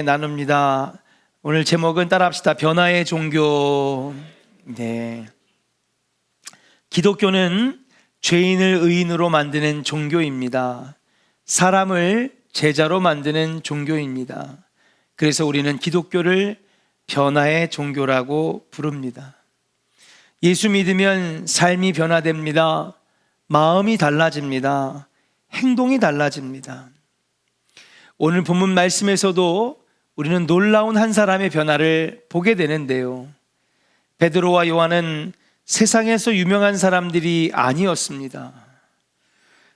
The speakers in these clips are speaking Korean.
나눕니다. 오늘 제목은 따라합시다. 변화의 종교. 기독교는 죄인을 의인으로 만드는 종교입니다. 사람을 제자로 만드는 종교입니다. 그래서 우리는 기독교를 변화의 종교라고 부릅니다. 예수 믿으면 삶이 변화됩니다. 마음이 달라집니다. 행동이 달라집니다. 오늘 본문 말씀에서도 우리는 놀라운 한 사람의 변화를 보게 되는데요. 베드로와 요한은 세상에서 유명한 사람들이 아니었습니다.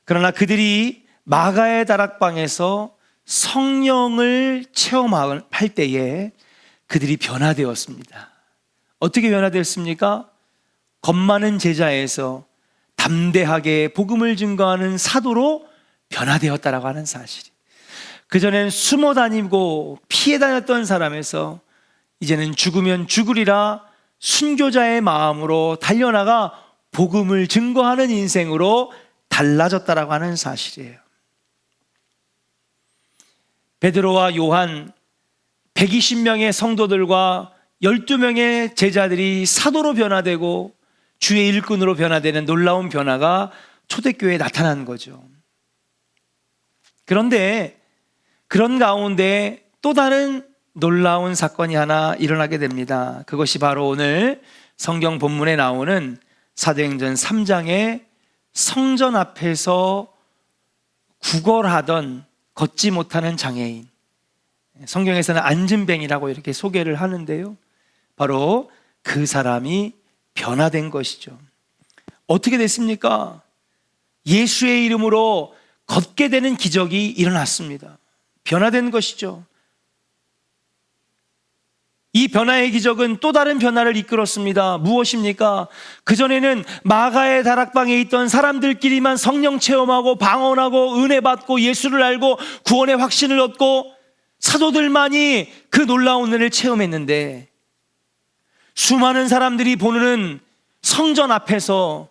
그러나 그들이 마가의 다락방에서 성령을 체험할 때에 그들이 변화되었습니다. 어떻게 변화되었습니까? 겁 많은 제자에서 담대하게 복음을 증거하는 사도로 변화되었다라고 하는 사실이. 그전엔 숨어 다니고 피해 다녔던 사람에서 이제는 죽으면 죽으리라 순교자의 마음으로 달려나가 복음을 증거하는 인생으로 달라졌다라고 하는 사실이에요. 베드로와 요한 120명의 성도들과 12명의 제자들이 사도로 변화되고 주의 일꾼으로 변화되는 놀라운 변화가 초대교회에 나타난 거죠. 그런데 그런 가운데 또 다른 놀라운 사건이 하나 일어나게 됩니다. 그것이 바로 오늘 성경 본문에 나오는 사도행전 3장의 성전 앞에서 구걸하던 걷지 못하는 장애인, 성경에서는 안진뱅이라고 이렇게 소개를 하는데요, 바로 그 사람이 변화된 것이죠. 어떻게 됐습니까? 예수의 이름으로 걷게 되는 기적이 일어났습니다. 변화된 것이죠. 이 변화의 기적은 또 다른 변화를 이끌었습니다. 무엇입니까? 그전에는 마가의 다락방에 있던 사람들끼리만 성령 체험하고 방언하고 은혜 받고 예수를 알고 구원의 확신을 얻고 사도들만이 그 놀라운 은혜를 체험했는데, 수많은 사람들이 보는 성전 앞에서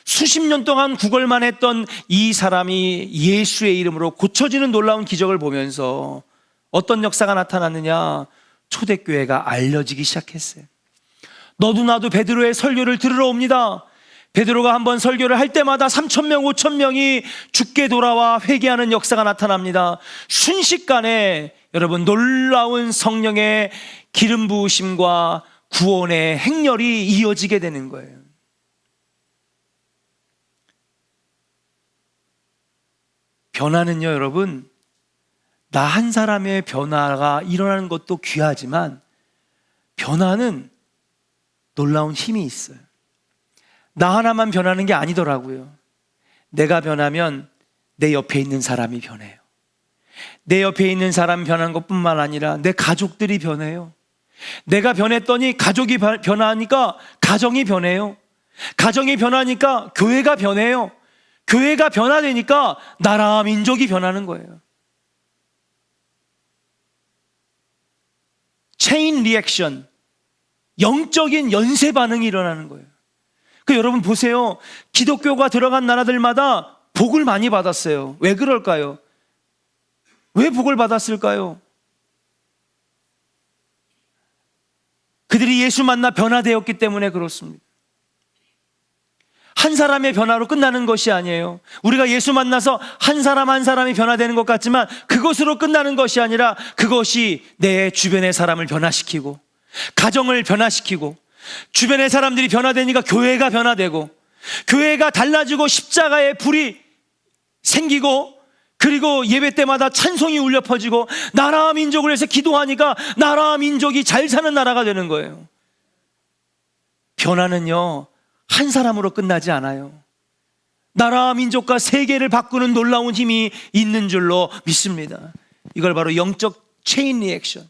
수십 년 동안 구걸만 했던 이 사람이 예수의 이름으로 고쳐지는 놀라운 기적을 보면서 어떤 역사가 나타났느냐? 초대교회가 알려지기 시작했어요. 너도 나도 베드로의 설교를 들으러 옵니다. 베드로가 한번 설교를 할 때마다 3,000명, 5,000명이 죽게 돌아와 회개하는 역사가 나타납니다. 순식간에 여러분, 놀라운 성령의 기름 부으심과 구원의 행렬이 이어지게 되는 거예요. 변화는요, 여러분, 나 한 사람의 변화가 일어나는 것도 귀하지만 변화는 놀라운 힘이 있어요. 나 하나만 변하는 게 아니더라고요. 내가 변하면 내 옆에 있는 사람이 변해요. 내 옆에 있는 사람이 변한 것뿐만 아니라 내 가족들이 변해요. 내가 변했더니 가족이 변하니까 가정이 변해요. 가정이 변하니까 교회가 변해요. 교회가 변화되니까 나라 민족이 변하는 거예요. 체인 리액션, 영적인 연쇄 반응이 일어나는 거예요. 여러분 보세요. 기독교가 들어간 나라들마다 복을 많이 받았어요. 왜 그럴까요? 왜 복을 받았을까요? 그들이 예수 만나 변화되었기 때문에 그렇습니다. 한 사람의 변화로 끝나는 것이 아니에요. 우리가 예수 만나서 한 사람 한 사람이 변화되는 것 같지만 그것으로 끝나는 것이 아니라 그것이 내 주변의 사람을 변화시키고 가정을 변화시키고 주변의 사람들이 변화되니까 교회가 변화되고 교회가 달라지고 십자가의 불이 생기고 그리고 예배 때마다 찬송이 울려 퍼지고 나라와 민족을 위해서 기도하니까 나라와 민족이 잘 사는 나라가 되는 거예요. 변화는요, 한 사람으로 끝나지 않아요. 나라와 민족과 세계를 바꾸는 놀라운 힘이 있는 줄로 믿습니다. 이걸 바로 영적 체인 리액션,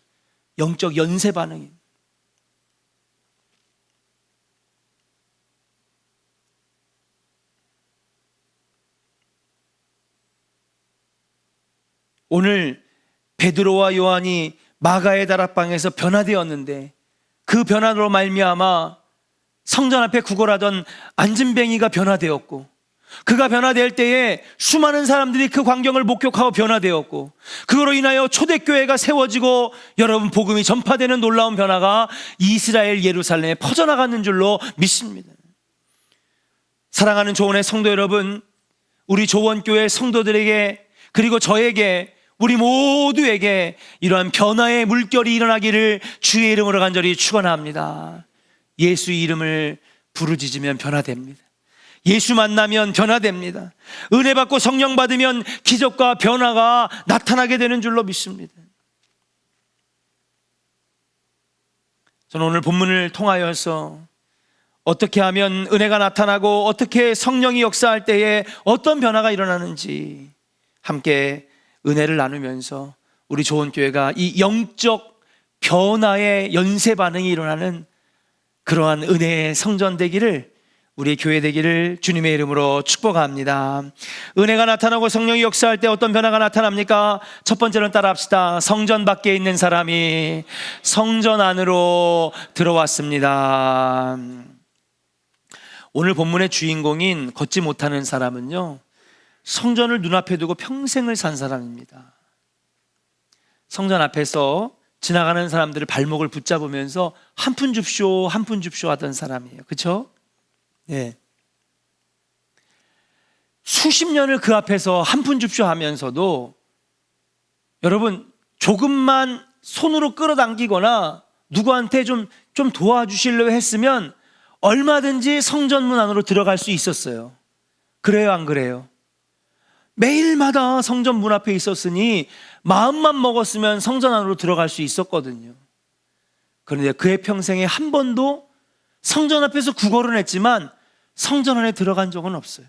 영적 연쇄 반응입니다. 오늘 베드로와 요한이 마가의 다락방에서 변화되었는데 그 변화로 말미암아 성전 앞에 구걸하던 안진뱅이가 변화되었고 그가 변화될 때에 수많은 사람들이 그 광경을 목격하고 변화되었고, 그거로 인하여 초대교회가 세워지고 여러분 복음이 전파되는 놀라운 변화가 이스라엘 예루살렘에 퍼져나가는 줄로 믿습니다. 사랑하는 조원의 성도 여러분, 우리 조원교회 성도들에게, 그리고 저에게, 우리 모두에게 이러한 변화의 물결이 일어나기를 주의 이름으로 간절히 축원합니다. 예수 이름을 부르짖으면 변화됩니다. 예수 만나면 변화됩니다. 은혜 받고 성령 받으면 기적과 변화가 나타나게 되는 줄로 믿습니다. 저는 오늘 본문을 통하여서 어떻게 하면 은혜가 나타나고 어떻게 성령이 역사할 때에 어떤 변화가 일어나는지 함께 은혜를 나누면서 우리 조원교회가 이 영적 변화의 연쇄 반응이 일어나는 그러한 은혜의 성전 되기를, 우리의 교회 되기를 주님의 이름으로 축복합니다. 은혜가 나타나고 성령이 역사할 때 어떤 변화가 나타납니까? 첫 번째는 따라합시다. 성전 밖에 있는 사람이 성전 안으로 들어왔습니다. 오늘 본문의 주인공인 걷지 못하는 사람은요, 성전을 눈앞에 두고 평생을 산 사람입니다. 성전 앞에서 지나가는 사람들을 발목을 붙잡으면서 한 푼 줍쇼, 한 푼 줍쇼 하던 사람이에요. 그렇죠? 예. 수십 년을 그 앞에서 한 푼 줍쇼 하면서도 여러분 조금만 손으로 끌어당기거나 누구한테 좀 도와주실래요 했으면 얼마든지 성전문 안으로 들어갈 수 있었어요. 그래요, 안 그래요? 매일마다 성전 문 앞에 있었으니 마음만 먹었으면 성전 안으로 들어갈 수 있었거든요. 그런데 그의 평생에 한 번도 성전 앞에서 구걸은 했지만 성전 안에 들어간 적은 없어요.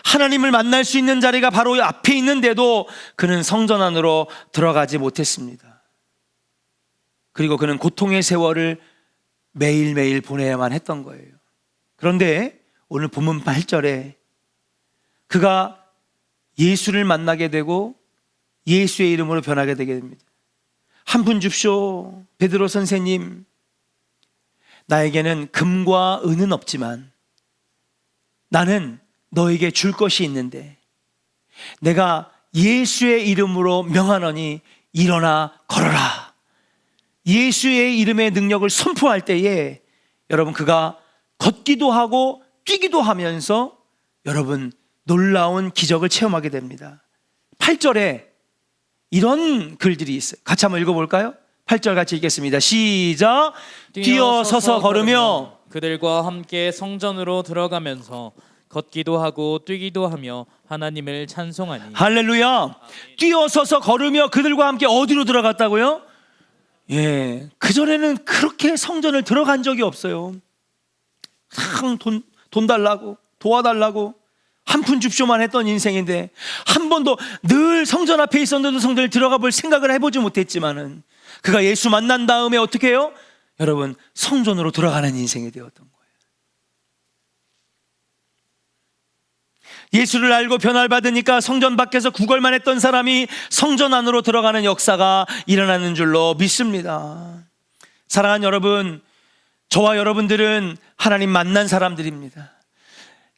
하나님을 만날 수 있는 자리가 바로 앞에 있는데도 그는 성전 안으로 들어가지 못했습니다. 그리고 그는 고통의 세월을 매일매일 보내야만 했던 거예요. 그런데 오늘 본문 8절에 그가 예수를 만나게 되고 예수의 이름으로 변하게 되게 됩니다. 한 푼 줍쇼. 베드로 선생님, 나에게는 금과 은은 없지만 나는 너에게 줄 것이 있는데 내가 예수의 이름으로 명하노니 일어나 걸어라. 예수의 이름의 능력을 선포할 때에 여러분 그가 걷기도 하고 뛰기도 하면서 여러분 놀라운 기적을 체험하게 됩니다. 8절에 이런 글들이 있어요. 같이 한번 읽어볼까요? 8절 같이 읽겠습니다. 시작. 뛰어서서 걸으며 그들과 함께 성전으로 들어가면서 걷기도 하고 뛰기도 하며 하나님을 찬송하니. 할렐루야. 뛰어서서 걸으며 그들과 함께 어디로 들어갔다고요? 예, 그전에는 그렇게 성전을 들어간 적이 없어요. 항상 돈 달라고 도와달라고 한 푼 줍쇼만 했던 인생인데 한 번도 늘 성전 앞에 있었는데도 성전을 들어가 볼 생각을 해보지 못했지만은 그가 예수 만난 다음에 어떻게 해요? 여러분 성전으로 들어가는 인생이 되었던 거예요. 예수를 알고 변화를 받으니까 성전 밖에서 구걸만 했던 사람이 성전 안으로 들어가는 역사가 일어나는 줄로 믿습니다. 사랑하는 여러분, 저와 여러분들은 하나님 만난 사람들입니다.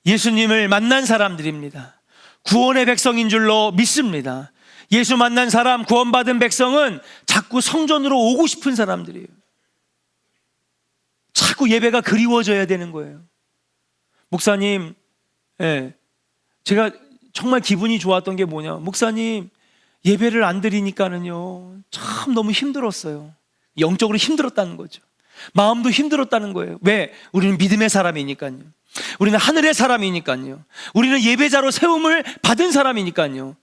예수님을 만난 사람들입니다. 구원의 백성인 줄로 믿습니다. 예수 만난 사람, 구원받은 백성은 자꾸 성전으로 오고 싶은 사람들이에요. 자꾸 예배가 그리워져야 되는 거예요. 목사님, 제가 정말 기분이 좋았던 게 뭐냐, 목사님 예배를 안 드리니까는요 참 너무 힘들었어요. 영적으로 힘들었다는 거죠. 마음도 힘들었다는 거예요. 왜? 우리는 믿음의 사람이니까요. 우리는 하늘의 사람이니까요. 우리는 예배자로 세움을 받은 사람이니까요.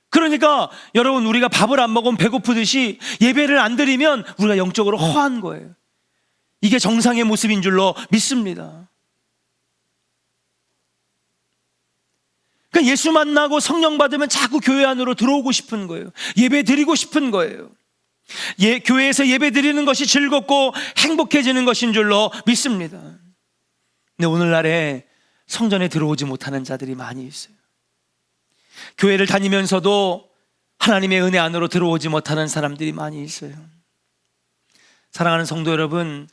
그러니까 여러분, 우리가 밥을 안 먹으면 배고프듯이 예배를 안 드리면 우리가 영적으로 허한 거예요. 이게 정상의 모습인 줄로 믿습니다. 그러니까 예수 만나고 성령 받으면 자꾸 교회 안으로 들어오고 싶은 거예요. 예배 드리고 싶은 거예요. 교회에서 예배 드리는 것이 즐겁고 행복해지는 것인 줄로 믿습니다. 근데 오늘날에 성전에 들어오지 못하는 자들이 많이 있어요. 교회를 다니면서도 하나님의 은혜 안으로 들어오지 못하는 사람들이 많이 있어요. 사랑하는 성도 여러분,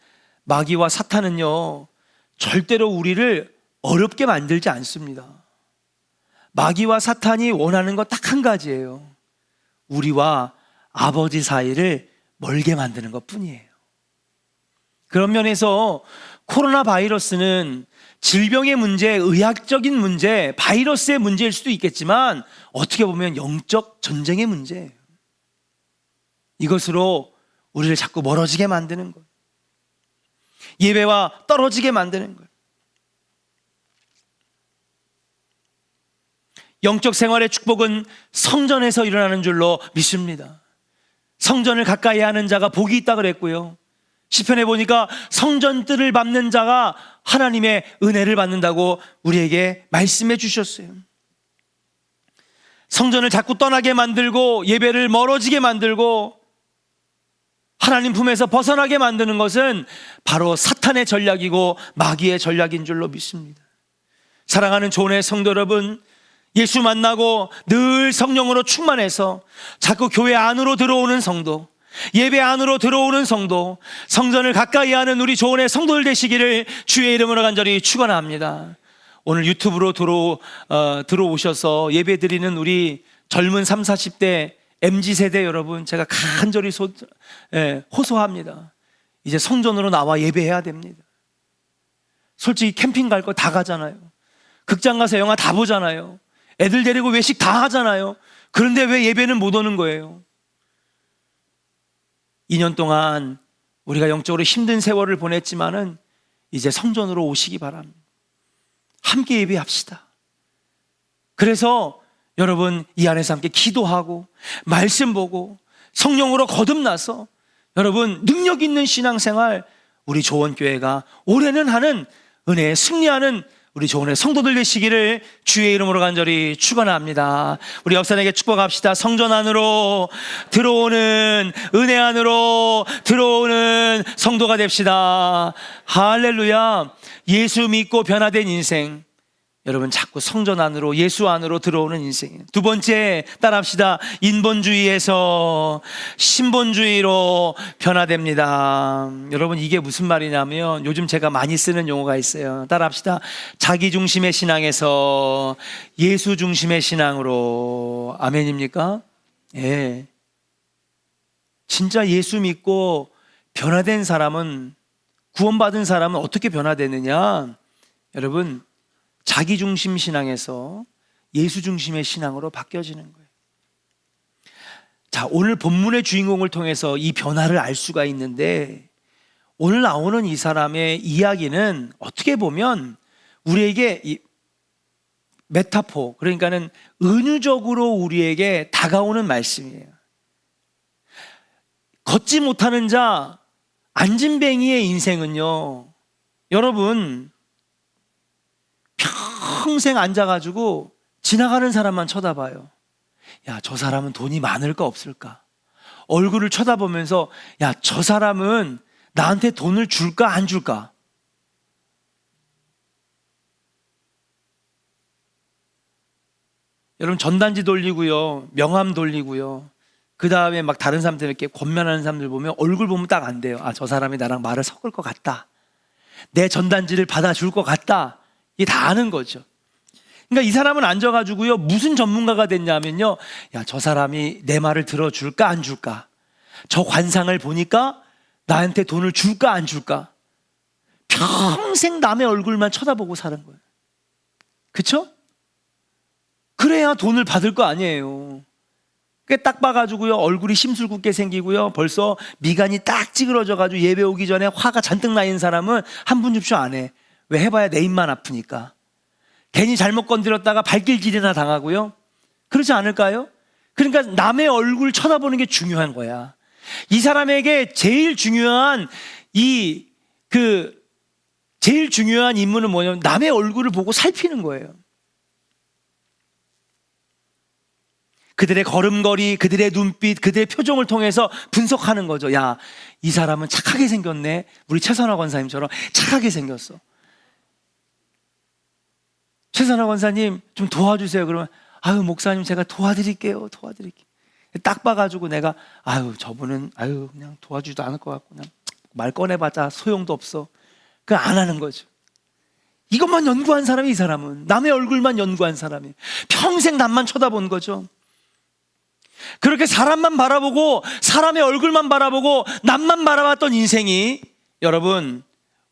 마귀와 사탄은요 절대로 우리를 어렵게 만들지 않습니다. 마귀와 사탄이 원하는 것 딱 한 가지예요. 우리와 아버지 사이를 멀게 만드는 것 뿐이에요. 그런 면에서 코로나 바이러스는 질병의 문제, 의학적인 문제, 바이러스의 문제일 수도 있겠지만 어떻게 보면 영적 전쟁의 문제예요. 이것으로 우리를 자꾸 멀어지게 만드는 것, 예배와 떨어지게 만드는 것, 영적 생활의 축복은 성전에서 일어나는 줄로 믿습니다. 성전을 가까이 하는 자가 복이 있다 그랬고요, 시편에 보니까 성전뜰을 밟는 자가 하나님의 은혜를 받는다고 우리에게 말씀해 주셨어요. 성전을 자꾸 떠나게 만들고 예배를 멀어지게 만들고 하나님 품에서 벗어나게 만드는 것은 바로 사탄의 전략이고 마귀의 전략인 줄로 믿습니다. 사랑하는 조은의 성도 여러분, 예수 만나고 늘 성령으로 충만해서 자꾸 교회 안으로 들어오는 성도, 예배 안으로 들어오는 성도, 성전을 가까이 하는 우리 조은의 성도들 되시기를 주의 이름으로 간절히 축원합니다. 오늘 유튜브로 들어오셔서 예배 드리는 우리 젊은 30, 40대 MZ세대 여러분, 제가 간절히 호소합니다. 이제 성전으로 나와 예배해야 됩니다. 솔직히 캠핑 갈 거 다 가잖아요. 극장 가서 영화 다 보잖아요. 애들 데리고 외식 다 하잖아요. 그런데 왜 예배는 못 오는 거예요? 2년 동안 우리가 영적으로 힘든 세월을 보냈지만은 이제 성전으로 오시기 바랍니다. 함께 예배합시다. 그래서 여러분 이 안에서 함께 기도하고 말씀 보고 성령으로 거듭나서 여러분 능력 있는 신앙생활, 우리 조원교회가 올해는 하는 은혜에 승리하는 우리 조은의 성도들 되시기를 주의 이름으로 간절히 축원합니다. 우리 옆사람에게 축복합시다. 성전 안으로 들어오는, 은혜 안으로 들어오는 성도가 됩시다. 할렐루야. 예수 믿고 변화된 인생, 여러분 자꾸 성전 안으로, 예수 안으로 들어오는 인생이에요. 두 번째, 따라합시다. 인본주의에서 신본주의로 변화됩니다. 여러분 이게 무슨 말이냐면 요즘 제가 많이 쓰는 용어가 있어요. 따라합시다. 자기 중심의 신앙에서 예수 중심의 신앙으로. 아멘입니까? 예. 진짜 예수 믿고 변화된 사람은, 구원받은 사람은 어떻게 변화되느냐? 여러분 자기 중심 신앙에서 예수 중심의 신앙으로 바뀌어지는 거예요. 자, 오늘 본문의 주인공을 통해서 이 변화를 알 수가 있는데, 오늘 나오는 이 사람의 이야기는 어떻게 보면 우리에게 이 메타포, 그러니까는 은유적으로 우리에게 다가오는 말씀이에요. 걷지 못하는 자, 안진뱅이의 인생은요, 여러분 평생 앉아가지고 지나가는 사람만 쳐다봐요. 야, 저 사람은 돈이 많을까 없을까? 얼굴을 쳐다보면서 야, 저 사람은 나한테 돈을 줄까 안 줄까? 여러분 전단지 돌리고요, 명함 돌리고요, 그 다음에 막 다른 사람들 이렇게 권면하는 사람들 보면 얼굴 보면 딱 안 돼요. 아, 저 사람이 나랑 말을 섞을 것 같다, 내 전단지를 받아줄 것 같다, 이게 다 아는 거죠. 그러니까 이 사람은 앉아가지고요, 무슨 전문가가 됐냐면요, 야, 저 사람이 내 말을 들어줄까 안 줄까, 저 관상을 보니까 나한테 돈을 줄까 안 줄까, 평생 남의 얼굴만 쳐다보고 사는 거예요. 그쵸? 그래야 돈을 받을 거 아니에요. 딱 봐가지고요, 얼굴이 심술궂게 생기고요, 벌써 미간이 딱 찌그러져가지고 예배 오기 전에 화가 잔뜩 나 있는 사람은 한 푼 줍쇼 안 해. 왜? 해봐야 내 입만 아프니까. 괜히 잘못 건드렸다가 발길질이나 당하고요. 그렇지 않을까요? 그러니까 남의 얼굴 쳐다보는 게 중요한 거야. 이 사람에게 제일 중요한 제일 중요한 임무는 뭐냐면 남의 얼굴을 보고 살피는 거예요. 그들의 걸음걸이, 그들의 눈빛, 그들의 표정을 통해서 분석하는 거죠. 야, 이 사람은 착하게 생겼네. 우리 최선화 권사님처럼 착하게 생겼어. 최선화 권사님 좀 도와주세요. 그러면 아유, 목사님 제가 도와드릴게요. 딱 봐가지고 내가 아유, 저분은 아유, 그냥 도와주지도 않을 것 같고 그냥 말 꺼내봤자 소용도 없어. 그거 안 하는 거죠. 이것만 연구한 사람이 이 사람은. 남의 얼굴만 연구한 사람이. 평생 남만 쳐다본 거죠. 그렇게 사람만 바라보고 사람의 얼굴만 바라보고 남만 바라봤던 인생이 여러분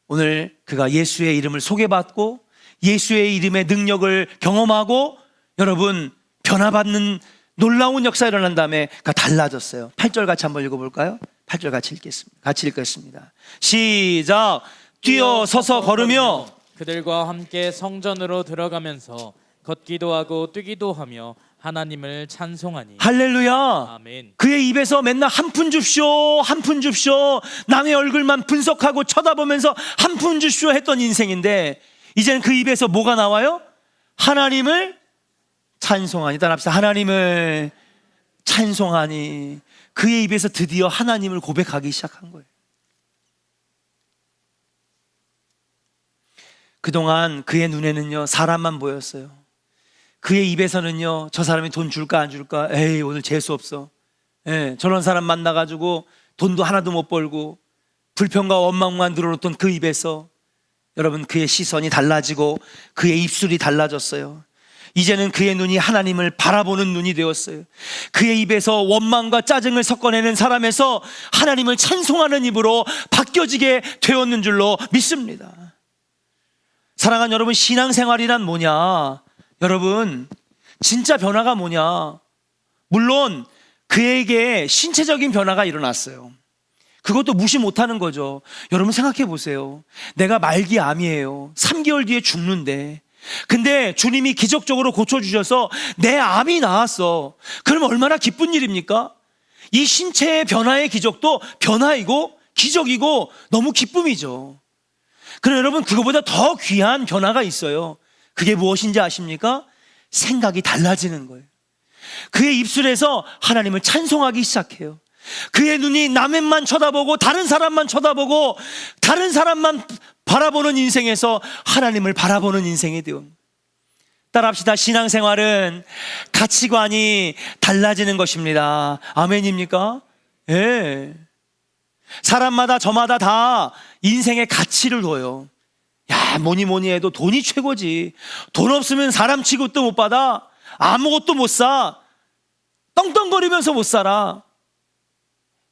오늘 그가 예수의 이름을 소개받고 예수의 이름의 능력을 경험하고 여러분 변화받는 놀라운 역사가 일어난 다음에 그가 달라졌어요. 8절 같이 한번 읽어볼까요? 8절 같이 읽겠습니다. 시작. 뛰어 서서 걸으며 그들과 함께 성전으로 들어가면서 걷기도 하고 뛰기도 하며 하나님을 찬송하니. 할렐루야. 아멘. 그의 입에서 맨날 한 푼 줍쇼 한 푼 줍쇼 남의 얼굴만 분석하고 쳐다보면서 한 푼 줍쇼 했던 인생인데 이제는 그 입에서 뭐가 나와요? 하나님을 찬송하니. 따라합시다. 하나님을 찬송하니. 그의 입에서 드디어 하나님을 고백하기 시작한 거예요. 그동안 그의 눈에는요 사람만 보였어요. 그의 입에서는요 저 사람이 돈 줄까 안 줄까, 에이 오늘 재수 없어, 저런 사람 만나가지고 돈도 하나도 못 벌고 불평과 원망만 늘어놓던 그 입에서 여러분 그의 시선이 달라지고 그의 입술이 달라졌어요. 이제는 그의 눈이 하나님을 바라보는 눈이 되었어요. 그의 입에서 원망과 짜증을 섞어내는 사람에서 하나님을 찬송하는 입으로 바뀌어지게 되었는 줄로 믿습니다. 사랑하는 여러분, 신앙생활이란 뭐냐? 여러분 진짜 변화가 뭐냐? 물론 그에게 신체적인 변화가 일어났어요. 그것도 무시 못하는 거죠. 여러분 생각해 보세요. 내가 말기암이에요. 3개월 뒤에 죽는데 근데 주님이 기적적으로 고쳐주셔서 내 암이 나았어. 그럼 얼마나 기쁜 일입니까? 이 신체의 변화의 기적도 변화이고 기적이고 너무 기쁨이죠. 그럼 여러분 그거보다 더 귀한 변화가 있어요. 그게 무엇인지 아십니까? 생각이 달라지는 거예요. 그의 입술에서 하나님을 찬송하기 시작해요. 그의 눈이 남만 쳐다보고 다른 사람만 쳐다보고 다른 사람만 바라보는 인생에서 하나님을 바라보는 인생이 되어. 따라합시다. 신앙생활은 가치관이 달라지는 것입니다. 아멘입니까? 예. 사람마다 저마다 다 인생의 가치를 둬요. 야, 뭐니 해도 돈이 최고지. 돈 없으면 사람 취급도 못 받아. 아무것도 못 사. 떵떵거리면서 못 살아.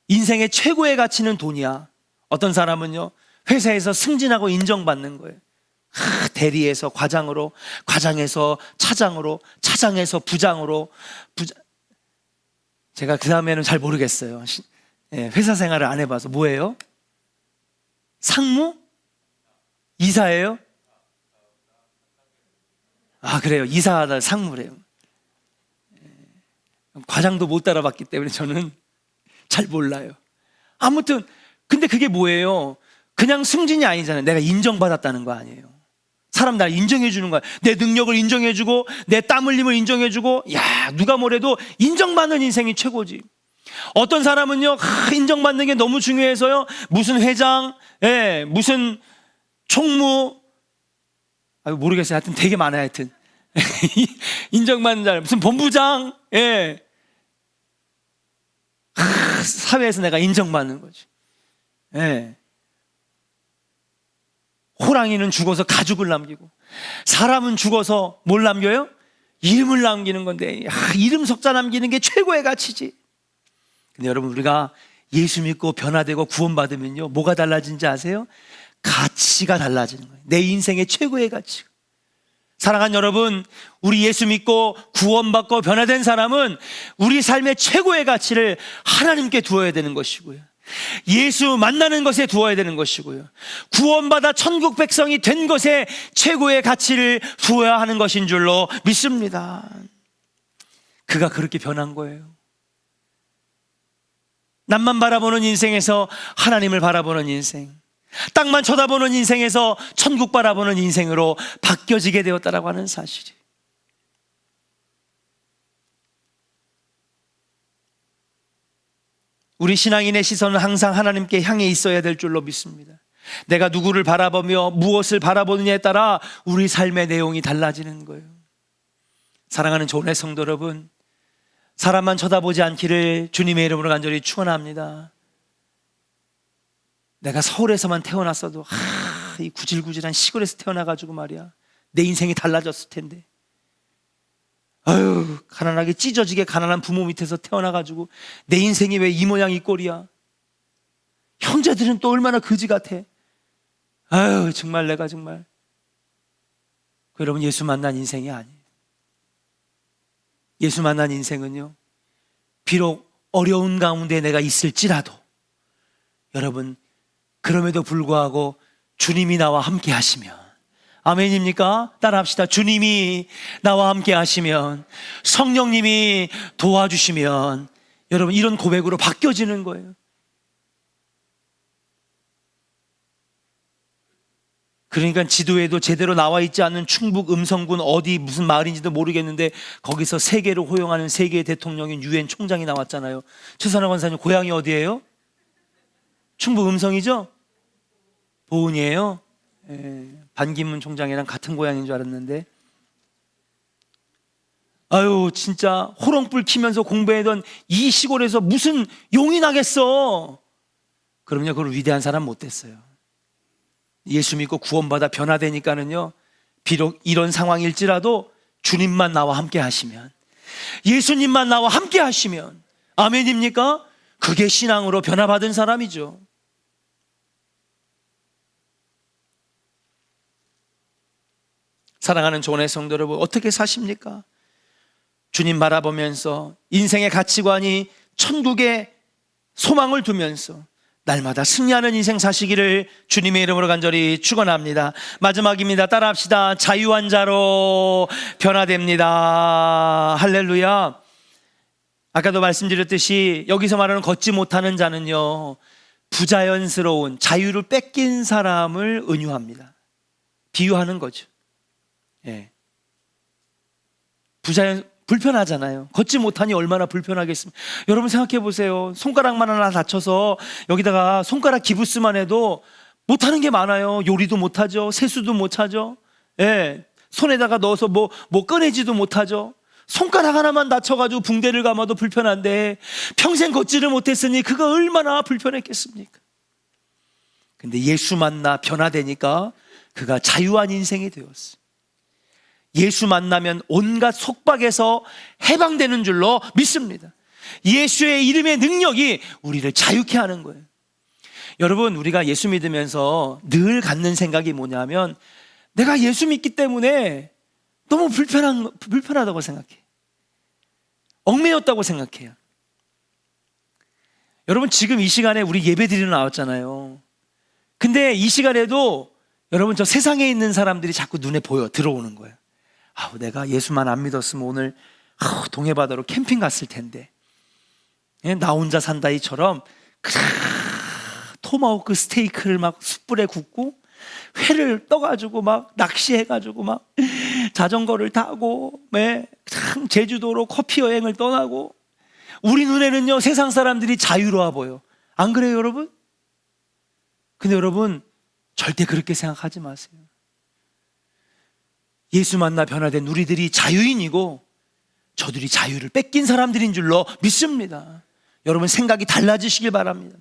인생의 최고의 가치는 돈이야. 어떤 사람은요 회사에서 승진하고 인정받는 거예요. 대리에서 과장으로, 과장에서 차장으로, 차장에서 부장으로, 제가 그 다음에는 잘 모르겠어요. 회사 생활을 안 해봐서. 뭐예요? 상무? 이사예요? 아 그래요. 이사하다 상무래요. 과장도 못 따라봤기 때문에 저는 잘 몰라요. 아무튼 근데 그게 뭐예요? 그냥 승진이 아니잖아요. 내가 인정받았다는 거 아니에요. 사람 날 인정해 주는 거야. 내 능력을 인정해 주고 내 땀 흘림을 인정해 주고, 야 누가 뭐래도 인정받는 인생이 최고지. 어떤 사람은요 인정받는 게 너무 중요해서요 무슨 회장, 무슨 총무, 모르겠어요. 하여튼 되게 많아요. 하여튼 인정받는 자, 무슨 본부장, 사회에서 내가 인정받는 거지. 호랑이는 죽어서 가죽을 남기고 사람은 죽어서 뭘 남겨요? 이름을 남기는 건데, 이름 석자 남기는 게 최고의 가치지. 근데 여러분 우리가 예수 믿고 변화되고 구원받으면요 뭐가 달라진지 아세요? 가치가 달라지는 거예요. 내 인생의 최고의 가치. 사랑하는 여러분, 우리 예수 믿고 구원받고 변화된 사람은 우리 삶의 최고의 가치를 하나님께 두어야 되는 것이고요, 예수 만나는 것에 두어야 되는 것이고요, 구원받아 천국 백성이 된 것에 최고의 가치를 두어야 하는 것인 줄로 믿습니다. 그가 그렇게 변한 거예요. 남만 바라보는 인생에서 하나님을 바라보는 인생, 땅만 쳐다보는 인생에서 천국 바라보는 인생으로 바뀌어지게 되었다라고 하는 사실이. 우리 신앙인의 시선은 항상 하나님께 향해 있어야 될 줄로 믿습니다. 내가 누구를 바라보며 무엇을 바라보느냐에 따라 우리 삶의 내용이 달라지는 거예요. 사랑하는 조은의 성도 여러분, 사람만 쳐다보지 않기를 주님의 이름으로 간절히 축원합니다. 내가 서울에서만 태어났어도 이 구질구질한 시골에서 태어나가지고 말이야, 내 인생이 달라졌을 텐데. 아유, 가난하게 찢어지게 가난한 부모 밑에서 태어나가지고 내 인생이 왜 이 모양 이 꼴이야. 형제들은 또 얼마나 거지 같아. 아유, 정말 내가 정말. 여러분, 예수 만난 인생이 아니에요. 예수 만난 인생은요, 비록 어려운 가운데 내가 있을지라도 여러분, 그럼에도 불구하고 주님이 나와 함께 하시면, 아멘입니까? 따라합시다. 주님이 나와 함께 하시면, 성령님이 도와주시면 여러분, 이런 고백으로 바뀌어지는 거예요. 그러니까 지도에도 제대로 나와 있지 않은 충북 음성군 어디 무슨 마을인지도 모르겠는데 거기서 세계를 호용하는 세계의 대통령인 유엔 총장이 나왔잖아요. 최선화 권사님 고향이 어디예요? 충북 음성이죠? 보은이에요. 반기문 총장이랑 같은 고향인 줄 알았는데, 아유 진짜 호롱불 키면서 공부하던 이 시골에서 무슨 용이 나겠어. 그럼요, 그걸 위대한 사람 못 됐어요. 예수 믿고 구원받아 변화되니까는요, 비록 이런 상황일지라도 주님만 나와 함께 하시면, 예수님만 나와 함께 하시면, 아멘입니까? 그게 신앙으로 변화받은 사람이죠. 사랑하는 조원의 성도 여러분, 어떻게 사십니까? 주님 바라보면서 인생의 가치관이 천국에 소망을 두면서 날마다 승리하는 인생 사시기를 주님의 이름으로 간절히 축원합니다. 마지막입니다. 따라합시다. 자유한 자로 변화됩니다. 할렐루야. 아까도 말씀드렸듯이 여기서 말하는 걷지 못하는 자는요, 부자연스러운 자유를 뺏긴 사람을 은유합니다. 비유하는 거죠. 예. 불편하잖아요. 걷지 못하니 얼마나 불편하겠습니까? 여러분 생각해 보세요. 손가락만 하나 다쳐서 여기다가 손가락 기부스만 해도 못하는 게 많아요. 요리도 못하죠. 세수도 못하죠. 예. 손에다가 넣어서 뭐 꺼내지도 못하죠. 손가락 하나만 다쳐가지고 붕대를 감아도 불편한데 평생 걷지를 못했으니 그거 얼마나 불편했겠습니까? 근데 예수 만나 변화되니까 그가 자유한 인생이 되었어요. 예수 만나면 온갖 속박에서 해방되는 줄로 믿습니다. 예수의 이름의 능력이 우리를 자유케 하는 거예요. 여러분, 우리가 예수 믿으면서 늘 갖는 생각이 뭐냐면, 내가 예수 믿기 때문에 너무 불편하다고 생각해. 얽매였다고 생각해요. 여러분, 지금 이 시간에 우리 예배 드리러 나왔잖아요. 근데 이 시간에도 여러분, 저 세상에 있는 사람들이 자꾸 눈에 보여, 들어오는 거예요. 내가 예수만 안 믿었으면 오늘 동해바다로 캠핑 갔을 텐데, 나 혼자 산다이처럼 토마호크 스테이크를 막 숯불에 굽고 회를 떠가지고 막 낚시해가지고 막 자전거를 타고 제주도로 커피 여행을 떠나고, 우리 눈에는요 세상 사람들이 자유로워 보여. 안 그래요 여러분? 근데 여러분, 절대 그렇게 생각하지 마세요. 예수 만나 변화된 우리들이 자유인이고 저들이 자유를 뺏긴 사람들인 줄로 믿습니다. 여러분, 생각이 달라지시길 바랍니다.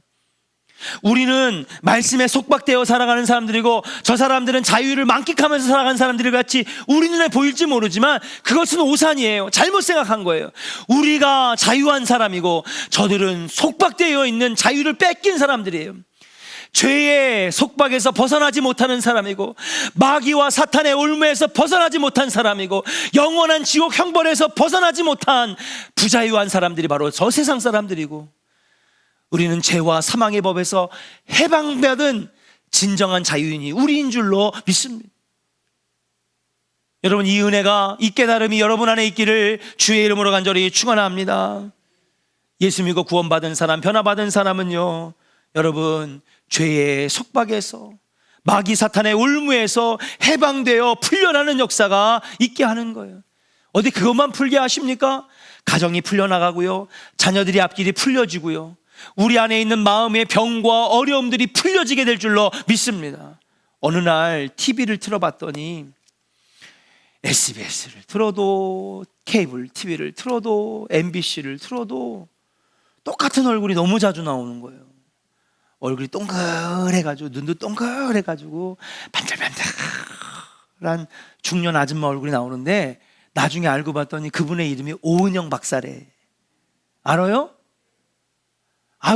우리는 말씀에 속박되어 살아가는 사람들이고 저 사람들은 자유를 만끽하면서 살아가는 사람들이 같이 우리 눈에 보일지 모르지만 그것은 오산이에요. 잘못 생각한 거예요. 우리가 자유한 사람이고 저들은 속박되어 있는 자유를 뺏긴 사람들이에요. 죄의 속박에서 벗어나지 못하는 사람이고 마귀와 사탄의 올무에서 벗어나지 못한 사람이고 영원한 지옥 형벌에서 벗어나지 못한 부자유한 사람들이 바로 저 세상 사람들이고, 우리는 죄와 사망의 법에서 해방받은 진정한 자유인이 우리인 줄로 믿습니다. 여러분, 이 은혜가, 이 깨달음이 여러분 안에 있기를 주의 이름으로 간절히 축원합니다. 예수 믿고 구원받은 사람, 변화받은 사람은요, 여러분, 죄의 속박에서 마귀 사탄의 올무에서 해방되어 풀려나는 역사가 있게 하는 거예요. 어디 그것만 풀게 하십니까? 가정이 풀려나가고요, 자녀들이 앞길이 풀려지고요, 우리 안에 있는 마음의 병과 어려움들이 풀려지게 될 줄로 믿습니다. 어느 날 TV를 틀어봤더니 SBS를 틀어도 케이블 TV를 틀어도 MBC를 틀어도 똑같은 얼굴이 너무 자주 나오는 거예요. 얼굴이 동글해가지고 눈도 동글해가지고 반들반들한 중년 아줌마 얼굴이 나오는데 나중에 알고 봤더니 그분의 이름이 오은영 박사래. 알아요?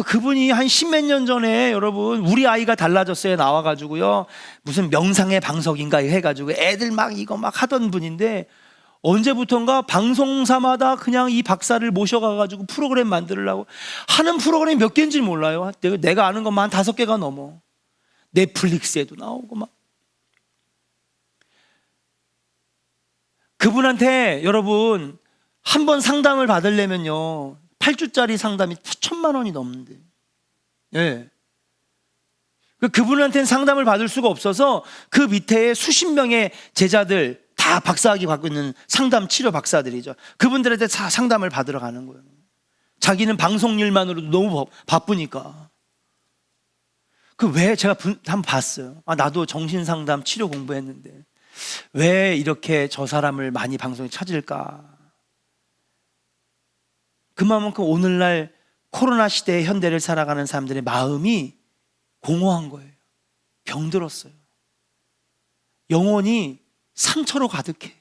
그분이 한 십몇 년 전에 여러분 우리 아이가 달라졌어요 나와가지고요 무슨 명상의 방석인가 해가지고 애들 막 이거 막 하던 분인데 언제부턴가 방송사마다 그냥 이 박사를 모셔가가지고 프로그램 만들려고 하는 프로그램이 몇 개인지 몰라요. 내가 아는 것만 한 5개가 넘어. 넷플릭스에도 나오고 막. 그분한테 여러분 한 번 상담을 받으려면요 8주짜리 상담이 1,000만 원이 넘는데, 예. 그분한테는 상담을 받을 수가 없어서 그 밑에 수십 명의 제자들 다 박사학위 갖고 있는 상담 치료 박사들이죠. 그분들한테 다 상담을 받으러 가는 거예요. 자기는 방송 일만으로도 너무 바쁘니까. 왜 제가 한번 봤어요. 나도 정신상담 치료 공부했는데 왜 이렇게 저 사람을 많이 방송에 찾을까? 그만큼 오늘날 코로나 시대의 현대를 살아가는 사람들의 마음이 공허한 거예요. 병들었어요. 영혼이 상처로 가득해.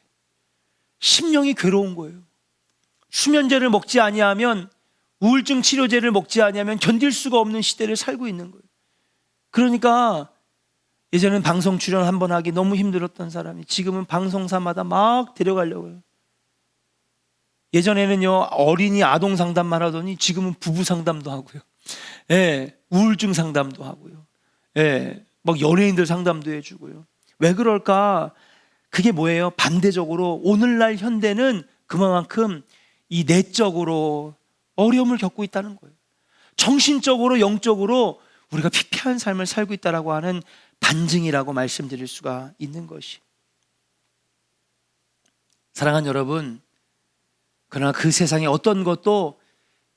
심령이 괴로운 거예요. 수면제를 먹지 아니하면, 우울증 치료제를 먹지 아니하면 견딜 수가 없는 시대를 살고 있는 거예요. 그러니까 예전에는 방송 출연 한 번 하기 너무 힘들었던 사람이 지금은 방송사마다 막 데려가려고 해요. 예전에는요 어린이 아동 상담만 하더니 지금은 부부 상담도 하고요, 예, 우울증 상담도 하고요, 예, 막 연예인들 상담도 해주고요. 왜 그럴까? 그게 뭐예요? 반대적으로 오늘날 현대는 그만큼 이 내적으로 어려움을 겪고 있다는 거예요. 정신적으로 영적으로 우리가 피폐한 삶을 살고 있다라고 하는 반증이라고 말씀드릴 수가 있는 것이. 사랑하는 여러분, 그러나 그 세상에 어떤 것도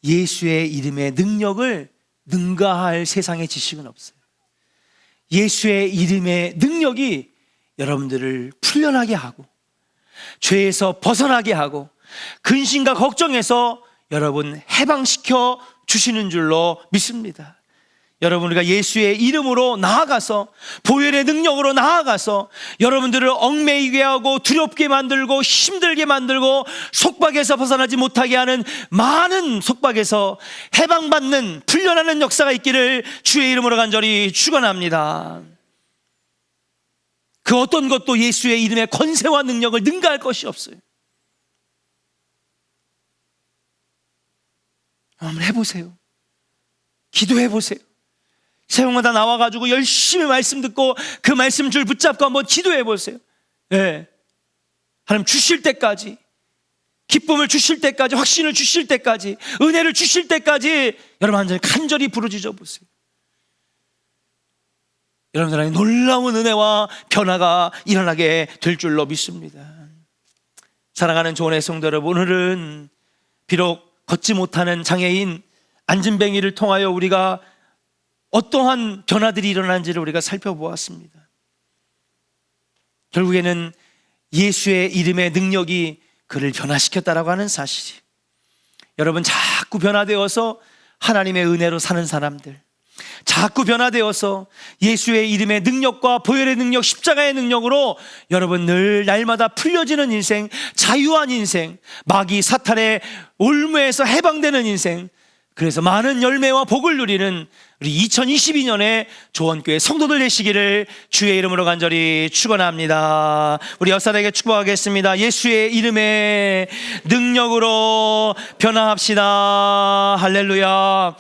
예수의 이름의 능력을 능가할 세상의 지식은 없어요. 예수의 이름의 능력이 여러분들을 풀려나게 하고 죄에서 벗어나게 하고 근심과 걱정에서 여러분 해방시켜 주시는 줄로 믿습니다. 여러분, 우리가 예수의 이름으로 나아가서 보혈의 능력으로 나아가서 여러분들을 얽매이게 하고 두렵게 만들고 힘들게 만들고 속박에서 벗어나지 못하게 하는 많은 속박에서 해방받는 풀려나는 역사가 있기를 주의 이름으로 간절히 축원합니다. 그 어떤 것도 예수의 이름의 권세와 능력을 능가할 것이 없어요. 한번 해보세요. 기도해보세요. 새벽마다 나와가지고 열심히 말씀 듣고 그 말씀 줄 붙잡고 한번 기도해보세요. 예. 하나님 주실 때까지, 기쁨을 주실 때까지, 확신을 주실 때까지, 은혜를 주실 때까지 여러분 간절히 부르짖어 보세요. 여러분들 안에 놀라운 은혜와 변화가 일어나게 될 줄로 믿습니다. 사랑하는 조은의 성도 여러분, 오늘은 비록 걷지 못하는 장애인 안진뱅이를 통하여 우리가 어떠한 변화들이 일어나는지를 우리가 살펴보았습니다. 결국에는 예수의 이름의 능력이 그를 변화시켰다라고 하는 사실이, 여러분 자꾸 변화되어서 하나님의 은혜로 사는 사람들, 자꾸 변화되어서 예수의 이름의 능력과 보혈의 능력, 십자가의 능력으로 여러분 늘 날마다 풀려지는 인생, 자유한 인생, 마귀 사탄의 올무에서 해방되는 인생, 그래서 많은 열매와 복을 누리는 우리 2022년에 조원교회 성도들 되시기를 주의 이름으로 간절히 축원합니다. 우리 옆사람에게 축복하겠습니다. 예수의 이름의 능력으로 변화합시다. 할렐루야.